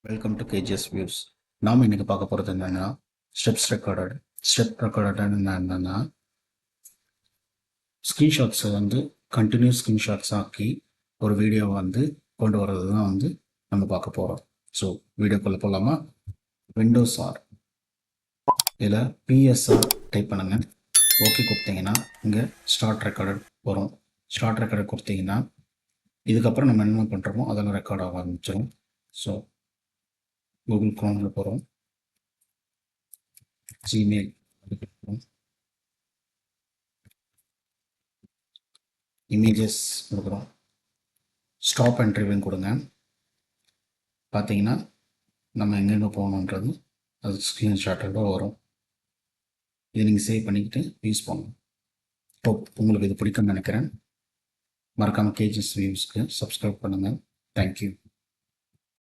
Welcome to KGs views. நாம் இன்னைக்கு பார்க்க போகிறது என்னென்னா ஸ்டெப் ரெக்கார்டட் என்னென்னா ஸ்க்ரீன்ஷாட்ஸை கண்டினியூஸ் ஸ்க்ரீன்ஷாட்ஸ் ஆக்கி ஒரு வீடியோவை கொண்டு வர்றது தான் நம்ம பார்க்க போகிறோம். ஸோ வீடியோக்குள்ளே போகலாமா? விண்டோஸ் ஆர் இதில் பிஎஸ்ஆர் டைப் பண்ணுங்கள். ஓகே கொடுத்தீங்கன்னா இங்கே ஸ்டார்ட் ரெக்கார்டட் வரும். ஸ்டார்ட் ரெக்கார்டட் கொடுத்தீங்கன்னா இதுக்கப்புறம் நம்ம என்ன பண்ணுறோமோ அதெல்லாம் ரெக்கார்ட் ஆக ஆரம்பிச்சிடும். ஸோ கூகுள் க்ரோமில் போகிறோம், ஜிமெயில் இமேஜஸ் கொடுக்குறோம், ஸ்டாப் அண்ட் ரிவ்யூ கொடுங்க. பார்த்தீங்கன்னா நம்ம எங்கெங்கே போகணுன்றது அது ஸ்க்ரீன்ஷாட்டோட வரும். இதை நீங்கள் சேவ் பண்ணிக்கிட்டு யூஸ் பண்ணணும். உங்களுக்கு இது பிடிக்கும்னு நினைக்கிறேன். மறக்காமல் கேஜிஎஸ் வியூஸ்க்கு சப்ஸ்கிரைப் பண்ணுங்கள். தேங்க்யூ.